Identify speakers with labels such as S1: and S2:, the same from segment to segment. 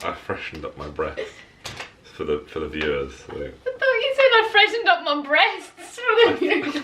S1: I freshened up my breasts for the viewers. So.
S2: I thought you said I freshened up my breasts for the viewers.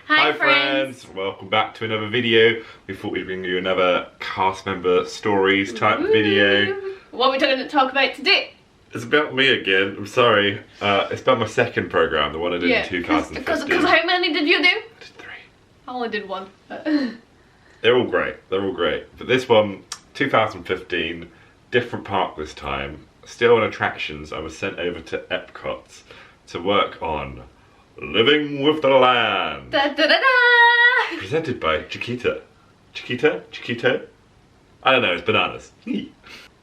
S1: Hi friends, welcome back to another video. We thought we'd bring you another cast member stories type video.
S2: What are we going to talk about today?
S1: It's about me again, I'm sorry. It's about my second programme, the one I did in 2015.
S2: Because how many did you do?
S1: I did 3.
S2: I only did 1.
S1: They're all great, But this one, 2015, different park this time. Still on attractions, I was sent over to Epcot to work on Living with the Land.
S2: Da, da, da, da.
S1: Presented by Chiquita. Chiquito? I don't know, it's bananas. And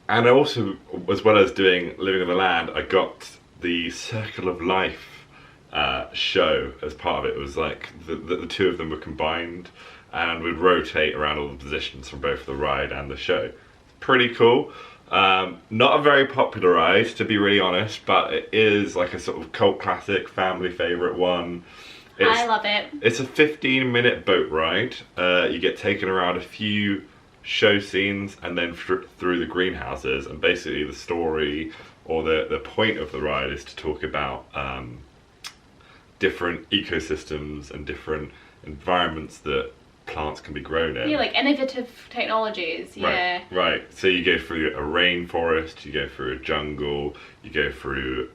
S1: I also, as well as doing Living with the Land, I got the Circle of Life show as part of it. It was like the two of them were combined and would rotate around all the positions from both the ride and the show. Pretty cool. Not a very popular ride, to be really honest, but it is like a sort of cult classic, family favourite one.
S2: I love it.
S1: It's a 15-minute boat ride. You get taken around a few show scenes and then through the greenhouses, and basically the story or the point of the ride is to talk about different ecosystems and different environments that plants can be grown in.
S2: Yeah, like innovative technologies, yeah.
S1: Right. So you go through a rainforest, you go through a jungle, you go through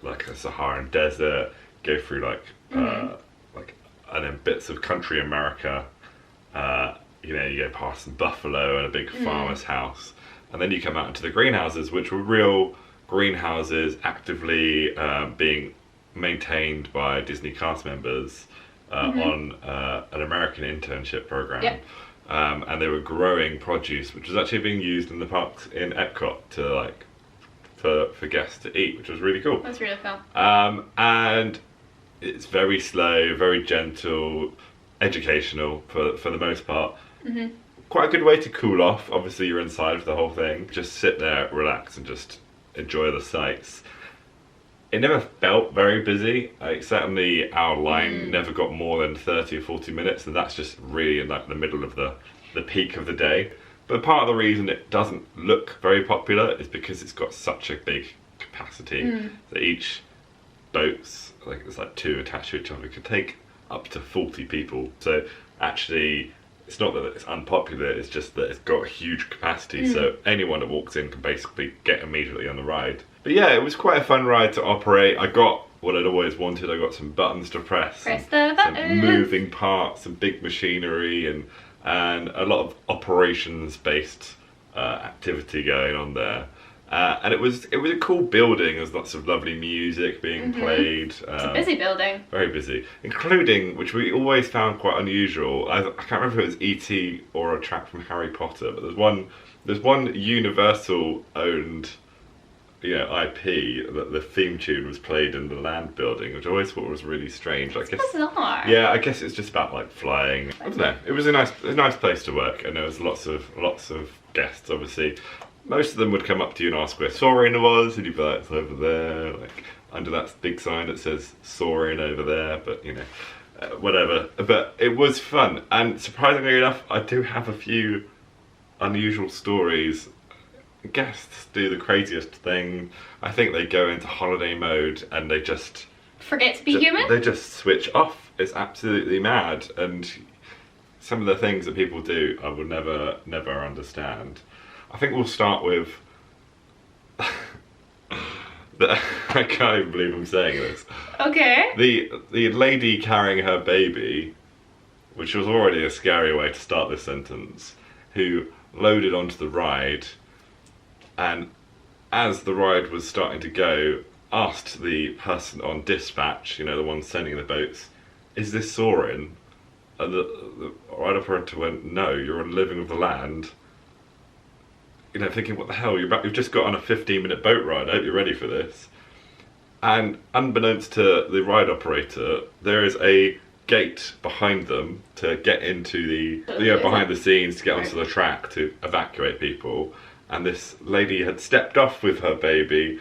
S1: like a Saharan desert, go through like and then bits of country America. You know, you go past some buffalo and a big farmer's house, and then you come out into the greenhouses, which were real greenhouses actively being maintained by Disney cast members. On an American internship program.
S2: Yep.
S1: And they were growing produce, which was actually being used in the parks in Epcot to like for guests to eat, which was really cool.
S2: That's really cool.
S1: And it's very slow, very gentle, educational for the most part. Quite a good way to cool off. Obviously you're inside for the whole thing. Just sit there, relax, and just enjoy the sights. It never felt very busy. Like, certainly our line never got more than 30 or 40 minutes, and that's just really in like the middle of the peak of the day. But part of the reason it doesn't look very popular is because it's got such a big capacity that each boat's, like there's like 2 attached to each other, could take up to 40 people. So actually, it's not that it's unpopular, it's just that it's got a huge capacity, so anyone that walks in can basically get immediately on the ride. But yeah, it was quite a fun ride to operate. I got what I'd always wanted. I got some buttons to press, some moving parts, some big machinery, and a lot of operations-based activity going on there. And it was a cool building. There's lots of lovely music being played.
S2: It's a busy building.
S1: Very busy, including, which we always found quite unusual. I can't remember if it was E.T. or a track from Harry Potter, but there's one Universal-owned, you know, IP that the theme tune was played in the land building, which I always thought was really strange. I guess.
S2: Bizarre.
S1: Yeah, I guess it's just about like flying. I don't know. It was a nice place to work, and there was lots of guests. Obviously, most of them would come up to you and ask where Soarin' was, and you'd be like, it's over there, like under that big sign that says Soarin' over there. But you know, whatever. But it was fun, and surprisingly enough, I do have a few unusual stories. Guests do the craziest thing. I think they go into holiday mode and they just
S2: forget to be human.
S1: They just switch off. It's absolutely mad, and some of the things that people do I will never understand. I think we'll start with I can't even believe I'm saying this.
S2: Okay.
S1: The lady carrying her baby, which was already a scary way to start this sentence, who loaded onto the ride, and as the ride was starting to go, asked the person on dispatch, you know, the one sending the boats, is this Soarin'? And the ride operator went, no, you're on Living with the Land. You know, thinking, what the hell, you've just got on a 15-minute boat ride, I hope you're ready for this. And unbeknownst to the ride operator, there is a gate behind them to get into the behind the scenes, to get onto the track to evacuate people. And this lady had stepped off with her baby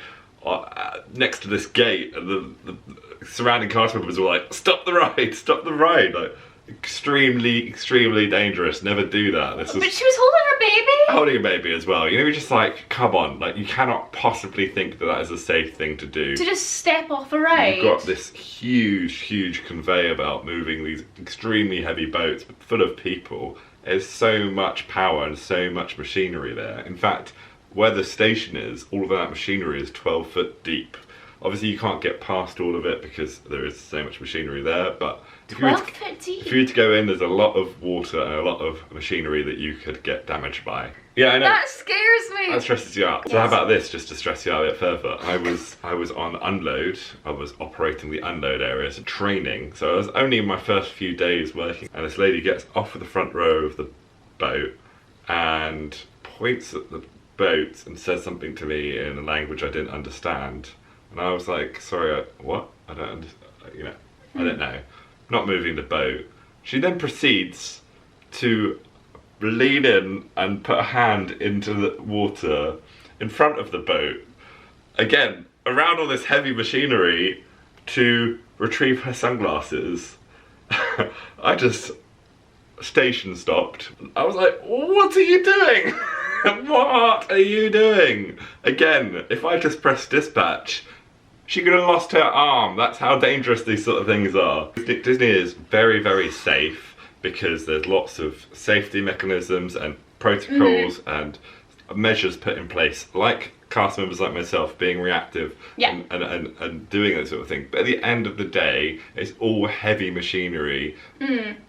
S1: next to this gate, and the surrounding cast members were like, "Stop the ride! Stop the ride!" Like, extremely dangerous. Never do that.
S2: But she was holding her baby.
S1: Holding a baby as well. You know, you're just like, come on. Like, you cannot possibly think that is a safe thing to do.
S2: To just step off a ride.
S1: You've got this huge conveyor belt moving these extremely heavy boats full of people. There's so much power and so much machinery there. In fact, where the station is, all of that machinery is 12 foot deep. Obviously, you can't get past all of it because there is so much machinery there, but if you were to go in, there's a lot of water and a lot of machinery that you could get damaged by. Yeah, I know.
S2: That scares me.
S1: That stresses you out. Yes. So how about this, just to stress you out a bit further? I was on unload. I was operating the unload areas and training. So I was only in my first few days working, and this lady gets off of the front row of the boat and points at the boat and says something to me in a language I didn't understand. And I was like, sorry, what? I don't understand, I don't know. Not moving the boat. She then proceeds to lean in and put a hand into the water in front of the boat. Again, around all this heavy machinery to retrieve her sunglasses. I just station stopped. I was like, what are you doing? What are you doing? Again, if I just pressed dispatch, she could have lost her arm. That's how dangerous these sort of things are. Disney is very safe because there's lots of safety mechanisms and protocols and measures put in place, like cast members like myself being reactive and doing that sort of thing. But at the end of the day, it's all heavy machinery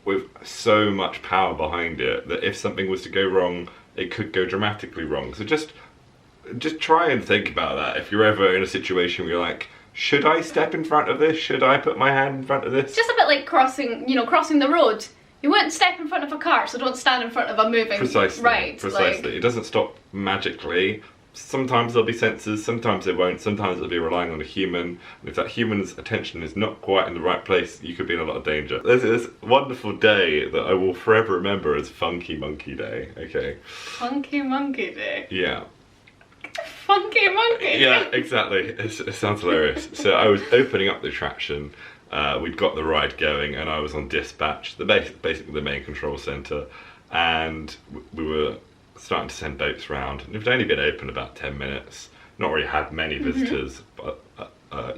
S1: with so much power behind it that if something was to go wrong, it could go dramatically wrong. So just try and think about that if you're ever in a situation where you're like, should I step in front of this? Should I put my hand in front of this?
S2: It's just a bit like crossing the road. You wouldn't step in front of a car, so don't stand in front of a moving ride.
S1: Precisely. It doesn't stop magically. Sometimes there'll be sensors, sometimes it won't, sometimes it'll be relying on a human. And if that human's attention is not quite in the right place, you could be in a lot of danger. There's this wonderful day that I will forever remember as Funky Monkey Day, okay?
S2: Funky Monkey Day?
S1: Yeah.
S2: Funky Monkey?
S1: Yeah, exactly. It sounds hilarious. So I was opening up the attraction, we'd got the ride going, and I was on dispatch, basically the main control centre, and we were starting to send boats around. And it had only been open about 10 minutes, not really had many visitors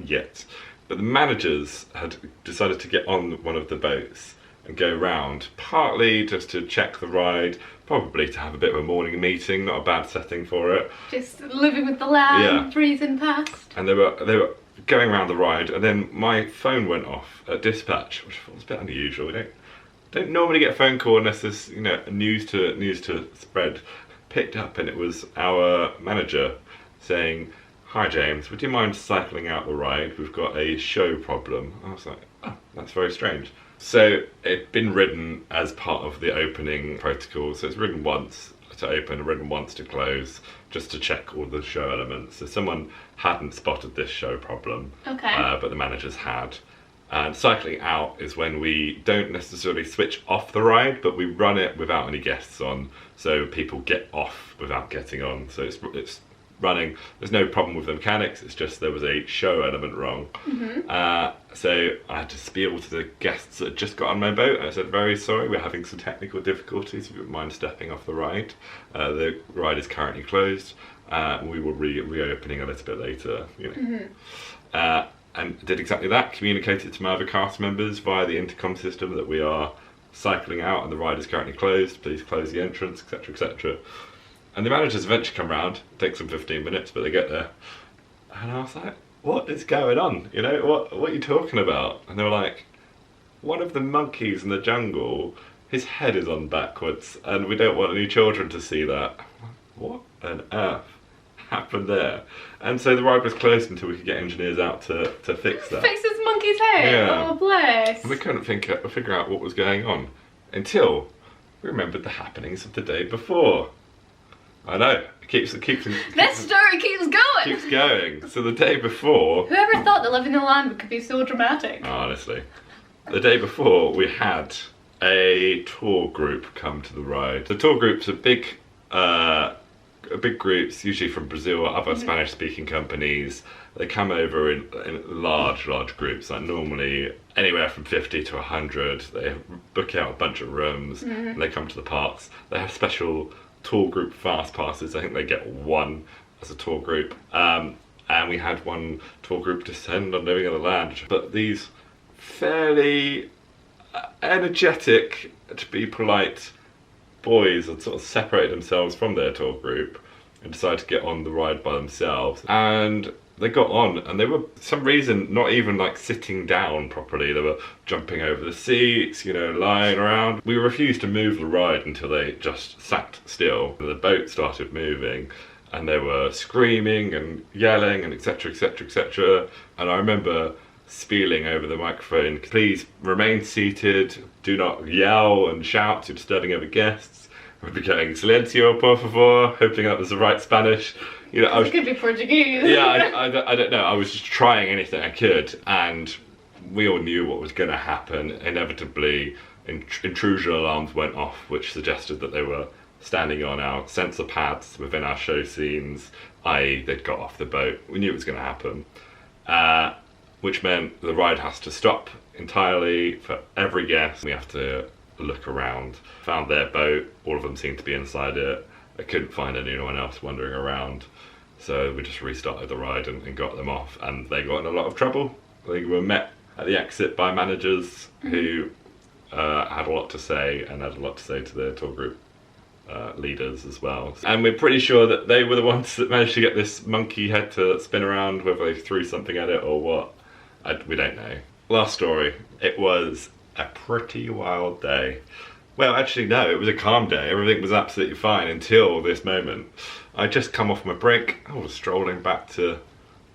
S1: yet. But the managers had decided to get on one of the boats and go round, partly just to check the ride, probably to have a bit of a morning meeting, not a bad setting for it.
S2: Just living with the land, breezing past.
S1: And they were going around the ride, and then my phone went off at dispatch, which was a bit unusual. We don't normally get a phone call unless there's news to spread. Picked up, and it was our manager saying, "Hi James, would you mind cycling out the ride? We've got a show problem." I was like, oh, that's very strange. So it'd been ridden as part of the opening protocol. So it's ridden once to open, ridden once to close, just to check all the show elements. So someone hadn't spotted this show problem, but the managers had. And cycling out is when we don't necessarily switch off the ride, but we run it without any guests on, so people get off without getting on. So it's running. There's no problem with the mechanics, it's just there was a show element wrong. So I had to spiel to the guests that had just got on my boat. I said, very sorry, we're having some technical difficulties, if you wouldn't mind stepping off the ride. The ride is currently closed. We will reopening a little bit later. And did exactly that, communicated to my other cast members via the intercom system that we are cycling out and the ride is currently closed, please close the entrance, etc, etc. And the managers eventually come round, it takes them 15 minutes, but they get there. And I was like, what is going on? What are you talking about? And they were like, one of the monkeys in the jungle, his head is on backwards, and we don't want any children to see that. What on earth happened there? And so the ride was closed until we could get engineers out to fix that.
S2: Fix this monkey's head?
S1: Yeah.
S2: Oh, bless.
S1: And we couldn't figure out what was going on until we remembered the happenings of the day before. I know, it keeps
S2: this story keeps going!
S1: Keeps going. So the day before...
S2: Whoever thought that living in the land could be so dramatic?
S1: Honestly. The day before, we had a tour group come to the ride. The tour groups are big groups, usually from Brazil or other Spanish-speaking companies. They come over in large groups, like normally anywhere from 50 to 100. They book out a bunch of rooms and they come to the parks. They have special tour group fast passes. I think they get one as a tour group. And we had one tour group descend on Living on the Land. But these fairly energetic, to be polite, boys had sort of separated themselves from their tour group and decided to get on the ride by themselves. And they got on, and they were, for some reason, not even like sitting down properly. They were jumping over the seats, lying around. We refused to move the ride until they just sat still. The boat started moving, and they were screaming and yelling and etc, etc, etc. And I remember spieling over the microphone, please remain seated, do not yell and shout, you're disturbing other guests. We'd be going, silencio por favor, hoping that was the right Spanish.
S2: It could be Portuguese.
S1: Yeah, I don't know. I was just trying anything I could, and we all knew what was going to happen. Inevitably, intrusion alarms went off, which suggested that they were standing on our sensor pads within our show scenes, i.e. they'd got off the boat. We knew it was going to happen. Which meant the ride has to stop entirely for every guest. We have to look around. Found their boat, all of them seemed to be inside it. I couldn't find anyone else wandering around. So we just restarted the ride and got them off, and they got in a lot of trouble. They were met at the exit by managers who had a lot to say, and had a lot to say to their tour group leaders as well. And we're pretty sure that they were the ones that managed to get this monkey head to spin around, whether they threw something at it or what. We don't know. Last story. It was a pretty wild day. Well, actually, no, it was a calm day. Everything was absolutely fine until this moment. I'd just come off my break. I was strolling back to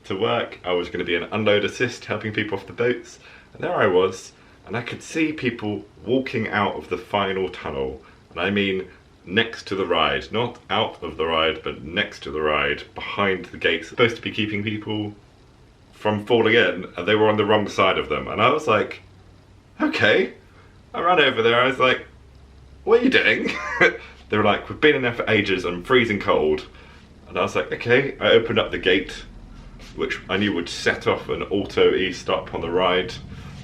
S1: work. I was going to be an unload assist, helping people off the boats. And there I was, and I could see people walking out of the final tunnel. And I mean next to the ride. Not out of the ride, but next to the ride, behind the gates. Supposed to be keeping people from falling in, and they were on the wrong side of them. And I was like, okay. I ran over there, I was like, what are you doing? They were like, we've been in there for ages, I'm freezing cold. And I was like, okay. I opened up the gate, which I knew would set off an auto e-stop on the ride,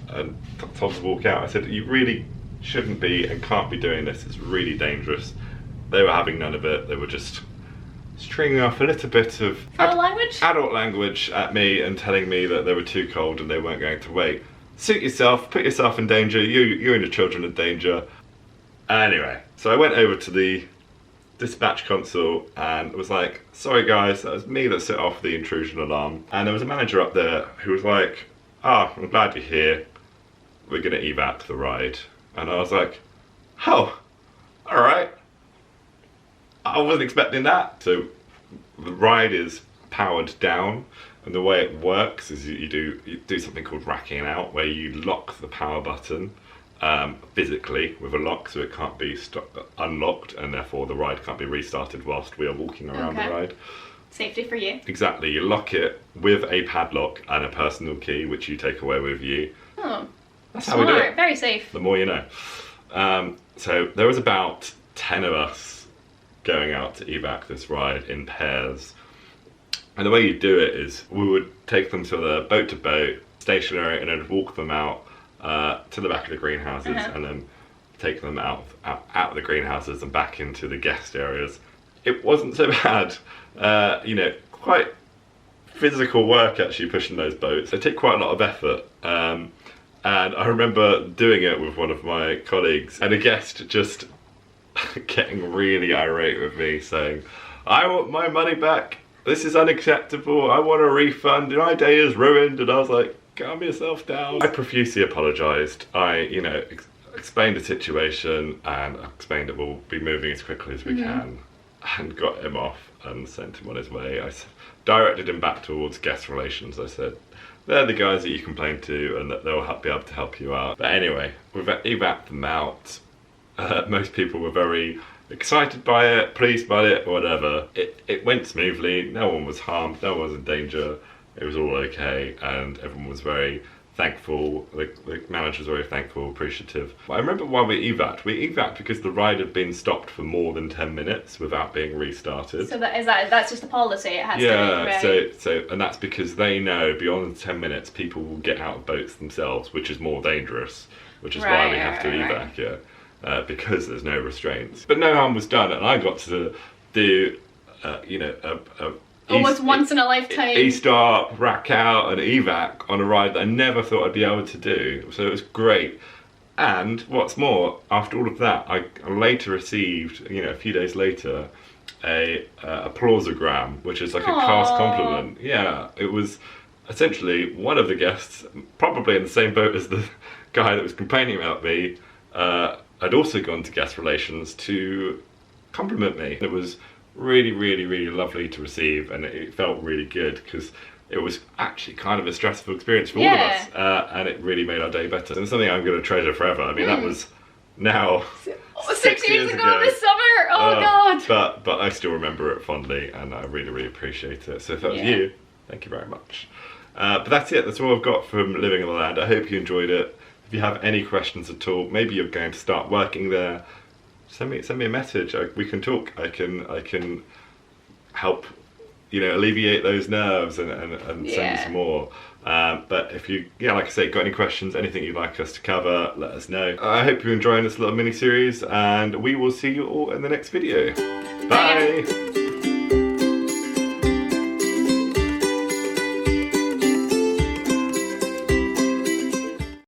S1: and told them to walk out. I said, you really shouldn't be and can't be doing this, it's really dangerous. They were having none of it, they were just stringing off a little bit of adult language at me and telling me that they were too cold and they weren't going to wait. Suit yourself, put yourself in danger, you and your children in danger. Anyway, so I went over to the dispatch console and was like, sorry guys, that was me that set off the intrusion alarm. And there was a manager up there who was like, I'm glad you're here, we're gonna evac the ride. And I was like, oh, alright. I wasn't expecting that. So the ride is powered down, and the way it works is you do something called racking out, where you lock the power button physically with a lock, so it can't be unlocked, and therefore the ride can't be restarted whilst we are walking around the ride.
S2: Safety for you.
S1: Exactly. You lock it with a padlock and a personal key, which you take away with you.
S2: Oh,
S1: that's
S2: smart.
S1: How we do it.
S2: Very safe.
S1: The more you know. So there was about 10 of us going out to evac this ride in pairs. And the way you do it is we would take them to the boat to boat, stationary, and then walk them out to the back of the greenhouses, and then take them out of the greenhouses and back into the guest areas. It wasn't so bad. Quite physical work actually pushing those boats. They take quite a lot of effort. And I remember doing it with one of my colleagues, and a guest just getting really irate with me, saying, I want my money back, this is unacceptable, I want a refund, my day is ruined. And I was like, calm yourself down. I profusely apologised. I explained the situation and explained that we'll be moving as quickly as we can, and got him off and sent him on his way. I directed him back towards guest relations. I said, they're the guys that you complained to and that they'll be able to help you out. But anyway, we've evac them out. Most people were very excited by it, pleased by it, whatever. It went smoothly, no one was harmed, no one was in danger, it was all okay, and everyone was very thankful. The manager was very thankful, appreciative. I remember why we evac'd because the ride had been stopped for more than 10 minutes without being restarted.
S2: So that's just a policy. It has to be, right?
S1: so and that's because they know beyond 10 minutes people will get out of boats themselves, which is more dangerous, which is why we have to evac, because there's no restraints. But no harm was done, and I got to do,
S2: almost once in a lifetime
S1: E-start, rack out, and evac on a ride that I never thought I'd be able to do. So it was great. And what's more, after all of that, I later received, a few days later, a applausogram, which is like a cast compliment. Yeah, it was essentially one of the guests, probably in the same boat as the guy that was complaining about me, had also gone to guest relations to compliment me. It was really, really, really lovely to receive, and it felt really good because it was actually kind of a stressful experience for all of us, and it really made our day better. And it's something I'm going to treasure forever. I mean, that was now
S2: 6 years ago this summer. God!
S1: But I still remember it fondly, and I really, really appreciate it. So if that was you, thank you very much. But that's it. That's all I've got from Living on the Land. I hope you enjoyed it. If you have any questions at all, maybe you're going to start working there, send me a message. We can talk. I can help, alleviate those nerves and send you some more. But if you, like I say, got any questions, anything you'd like us to cover, let us know. I hope you're enjoying this little mini series, and we will see you all in the next video. Bye.